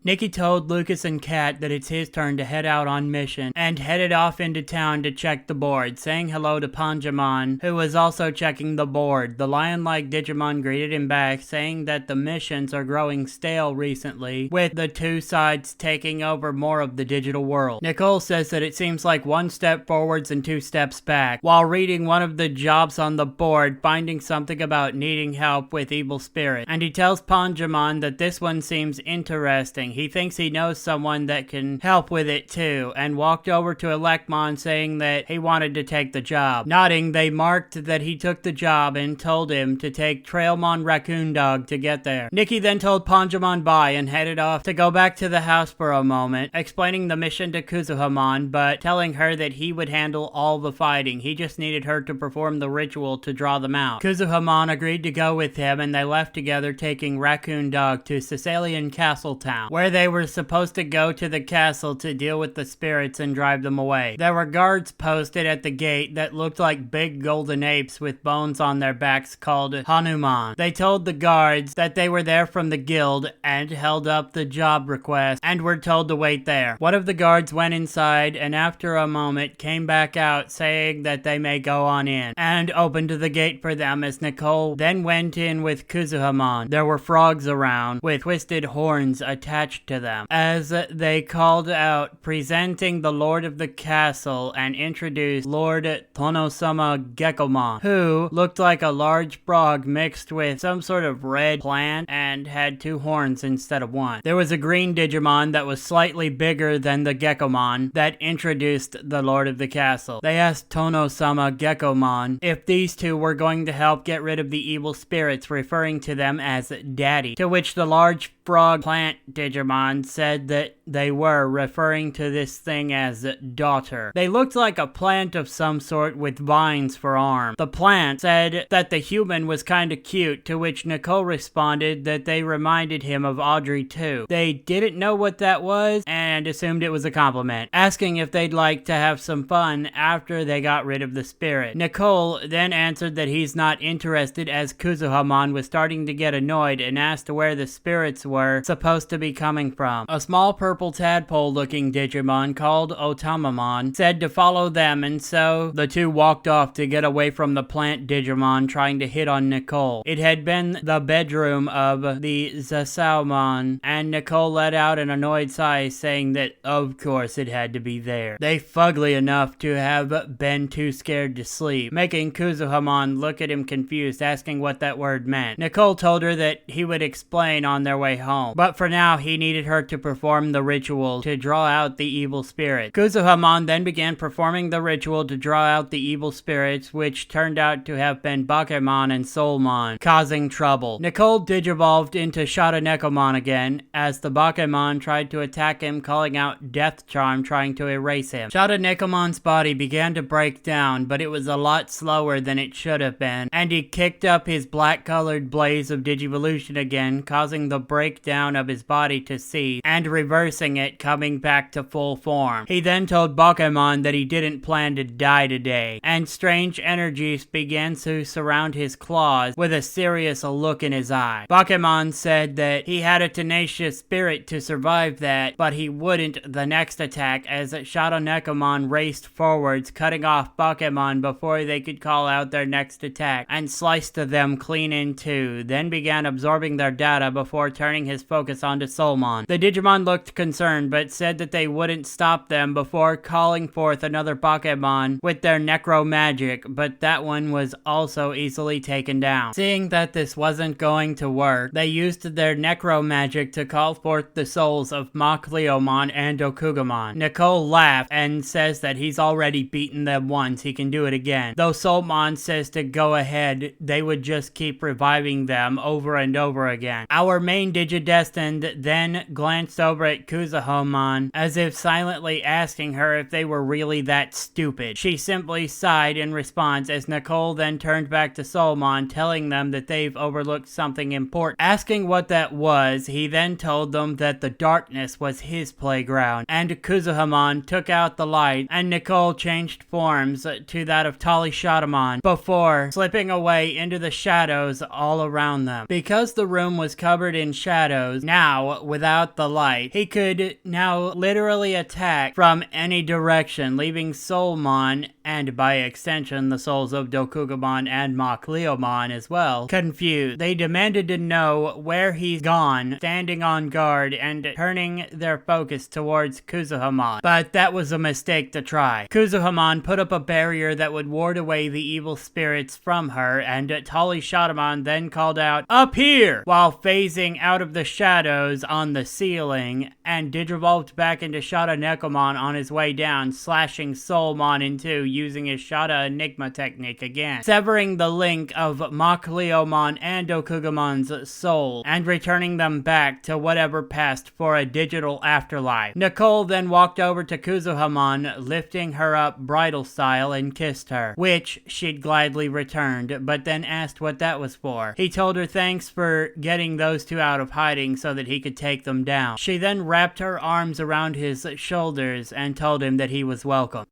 Nikki told Lucas and Kat that it's his turn to head out on mission, and headed off into town to check the board, saying hello to Panjamon, who was also checking the board. The lion-like Digimon greeted him back, saying that the missions are growing stale recently, with the two sides taking over more of the digital world. Nicole says that it seems like one step forwards and two steps back, while reading one of the jobs on the board, finding something about needing help with evil spirits, and he tells Panjamon that this one seems interesting. He thinks he knows someone that can help with it too, and walked over to Elecmon saying that he wanted to take the job. Nodding, they marked that he took the job and told him to take Trailmon Raccoon Dog to get there. Nikki then told Panjamon bye and headed off to go back to the house for a moment, explaining the mission to Kuzuhamon, but telling her that he would handle all the fighting. He just needed her to perform the ritual to draw them out. Kuzuhamon agreed to go with him, and they left together, taking Raccoon Dog to Sicilian Castletown, where they were supposed to go to the castle to deal with the spirits and drive them away. There were guards posted at the gate that looked like big golden apes with bones on their backs called Hanuman. They told the guards that they were there from the guild and held up the job request and were told to wait there. One of the guards went inside and after a moment came back out saying that they may go on in, and opened the gate for them as Nicole then went in with Kuzuhamon. There were frogs around with twisted horns attached to them as they called out, presenting the lord of the castle, and introduced Lord Tonosama Gekomon, who looked like a large frog mixed with some sort of red plant and had two horns instead of one. There was a green Digimon that was slightly bigger than the Gekomon that introduced the lord of the castle. They asked Tonosama Gekomon if these two were going to help get rid of the evil spirits, referring to them as Daddy, to which the large frog plant Digimon said that they were, referring to this thing as daughter. They looked like a plant of some sort with vines for arms. The plant said that the human was kinda cute, to which Nicole responded that they reminded him of Audrey too. They didn't know what that was and assumed it was a compliment, asking if they'd like to have some fun after they got rid of the spirit. Nicole then answered that he's not interested as Kuzuhamon was starting to get annoyed and asked where the spirits were supposed to be coming from. A small purple tadpole looking Digimon called Otamamon said to follow them, and so the two walked off to get away from the plant Digimon trying to hit on Nicole. It had been the bedroom of the Zasaomon, and Nicole let out an annoyed sigh saying that of course it had to be there. They fugly enough to have been too scared to sleep, making Kuzuhamon look at him confused, asking what that word meant. Nicole told her that he would explain on their way home, but for now he needed her to perform the ritual to draw out the evil spirit. Kuzuhamon then began performing the ritual to draw out the evil spirits, which turned out to have been Bakemon and Soulmon, causing trouble. Nicole digivolved into Shadanekomon again, as the Bakemon tried to attack him, calling out Death Charm, trying to erase him. Shadanekomon's body began to break down, but it was a lot slower than it should have been, and he kicked up his black-colored blaze of Digivolution again, causing the breakdown of his body to cease, and reversing it, coming back to full form. He then told Bakemon that he didn't plan to die today, and strange energies began to surround his claws with a serious look in his eye. Bakemon said that he had a tenacious spirit to survive that, but he wouldn't the next attack as Shadanekomon raced forwards, cutting off Bakemon before they could call out their next attack, and sliced them clean in two, then began absorbing their data before turning his focus onto Soulmon. The Digimon looked concerned, but said that they wouldn't stop them before calling forth another Bakemon with their Necro Magic, but that one was also easily taken down. Seeing that this wasn't going to work, they used their Necro Magic to call forth the souls of Machleomon and Okugamon. Nicole laughed and says that he's already beaten them once, he can do it again. Though Soulmon says to go ahead, they would just keep reviving them over and over again. Our main Digidestined then glanced over at Kuzuhamon as if silently asking her if they were really that stupid. She simply sighed in response as Nicole then turned back to Soulmon, telling them that they've overlooked something important. Asking what that was, he then told them that the darkness was his playground, and Kuzuhamon took out the light, and Nicole changed forms to that of Tali Shadamon before slipping away into the shadows all around them. Because the room was covered in shadows, shadows, now without the light, he could now literally attack from any direction, leaving Soulmon, and by extension the souls of Dokugumon and Machleomon as well, confused. They demanded to know where he's gone, standing on guard and turning their focus towards Kuzuhamon. But that was a mistake to try. Kuzuhamon put up a barrier that would ward away the evil spirits from her, and Tali Shadamon then called out, "Up here!" while phasing out of the shadows on the ceiling, and digivolved back into Shada Nekomon on his way down, slashing Soulmon in two using his Shada Enigma technique again, severing the link of Machleomon and Dokugamon's soul, and returning them back to whatever passed for a digital afterlife. Nicole then walked over to Kuzuhamon, lifting her up bridal style and kissed her, which she'd gladly returned, but then asked what that was for. He told her thanks for getting those two out of hiding so that he could take them down. She then wrapped her arms around his shoulders and told him that he was welcome.